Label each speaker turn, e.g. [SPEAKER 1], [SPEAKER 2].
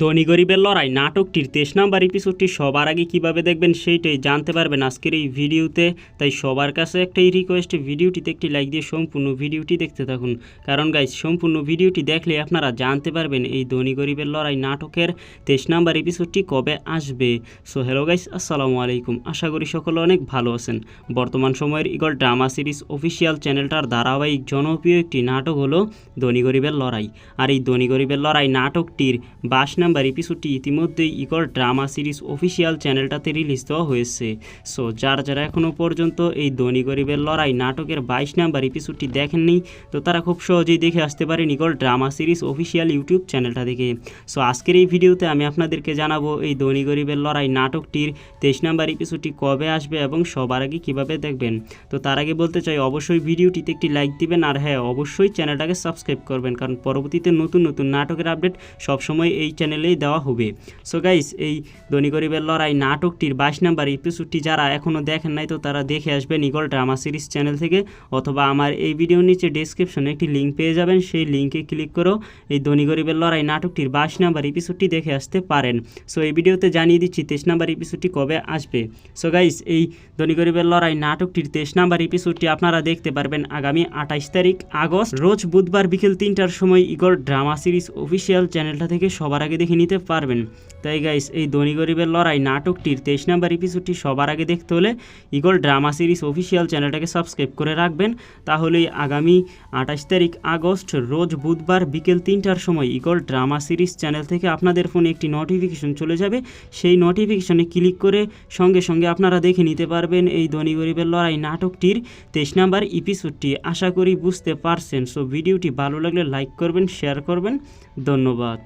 [SPEAKER 1] ধনী গরিবের লড়াই নাটকটির 23 নম্বর এপিসোডটি সবার আগে কিভাবে দেখবেন সেইটাই জানতে পারবেন আজকের এই ভিডিওতে। তাই সবার কাছে একটাই রিকোয়েস্ট, ভিডিওটিতে একটি লাইক দিয়ে সম্পূর্ণ ভিডিওটি দেখতে থাকুন, কারণ গাইস সম্পূর্ণ ভিডিওটি দেখলে আপনারা জানতে পারবেন এই ধনী গরিবের লড়াই নাটকের 23 নম্বর এপিসোডটি কবে আসবে। সো হ্যালো গাইস, আসসালামু আলাইকুম। আশা করি সকলে অনেক ভালো আছেন। বর্তমান সময়ের ইগল ড্রামা সিরিজ অফিসিয়াল চ্যানেলটার ধারাবাহিক জনপ্রিয় একটি নাটক হলো ধনী গরিবের লড়াই। আর এই ধনী গরিবের লড়াই নাটকটির 22 নম্বর এপিসোডটি ইতিমধ্যেই ইগল ড্রামা সিরিজ অফিসিয়াল চ্যানেলটাতে রিলিজ দেওয়া হয়েছে। সো যারা এখনও পর্যন্ত এই ধনী গরিবের লড়াই নাটকের 22 নম্বর এপিসোডটি দেখেননি, তো তারা খুব সহজেই দেখে আসতে পারেন eagle drama series official YouTube চ্যানেলটা থেকে। সো আজকের এই ভিডিওতে আমি আপনাদেরকে জানাবো এই ধনী গরিবের লড়াই নাটকটির 23 নম্বর এপিসোডটি কবে আসবে এবং সবার আগে কীভাবে দেখবেন। তো তার আগে বলতে চাই, অবশ্যই ভিডিওটিতে একটি লাইক দিবেন, আর হ্যাঁ অবশ্যই চ্যানেলটাকে সাবস্ক্রাইব করবেন, কারণ পরবর্তীতে নতুন নতুন নাটকের আপডেট সবসময় এই চ্যানেলেই দেওয়া হবে। সো গাইস, এই ধনী গরিবের লড়াই নাটকটির 22 নম্বর এপিসোডটি যারা এখনও দেখেন নাই, তো তারা দেখে আসবেন ইগল ড্রামা সিরিজ চ্যানেল থেকে, অথবা আমার এই ভিডিওর নিচে ডেসক্রিপশনে একটি লিঙ্ক পেয়ে যাবেন, সেই লিঙ্কে ক্লিক করেও এই ধনী গরিবের লড়াই নাটকটির 22 নম্বর এপিসোডটি দেখে আসতে পারেন। সো এই ভিডিওতে জানিয়ে দিচ্ছি 23 নম্বর এপিসোডটি কবে আসবে। সো গাইস, এই ধনী গরিবের লড়াই নাটকটির 23 নম্বর এপিসোডটি আপনারা দেখতে পারবেন আগামী 28 তারিখ আগস্ট রোজ বুধবার বিকেল 3টার সময় ইগল ড্রামা সিরিজ অফিসিয়াল চ্যানেলটা থেকে সবার আগে দেখে নিতে পারবেন। তাই গাইস, এই ধনী গরিবের লড়াই নাটকটির 23 নম্বর এপিসোডটি সবার আগে দেখতে হলে ইগল ড্রামা সিরিজ অফিসিয়াল চ্যানেলটাকে সাবস্ক্রাইব করে রাখবেন। তাহলেই আগামী 28 তারিখ আগস্ট রোজ বুধবার বিকেল 3টার সময় ইগল ড্রামা সিরিজ চ্যানেল থেকে আপনাদের ফোনে একটি নোটিফিকেশন চলে যাবে। সেই নোটিফিকেশনে ক্লিক করে সঙ্গে সঙ্গে আপনারা দেখে নিতে পারবেন এই ধনী গরিবের লড়াই নাটকটির 23 নম্বর এপিসোডটি। আশা করি বুঝতে পারছেন। সো ভিডিওটি ভালো লাগলে লাইক করবেন, শেয়ার করবেন। ধন্যবাদ।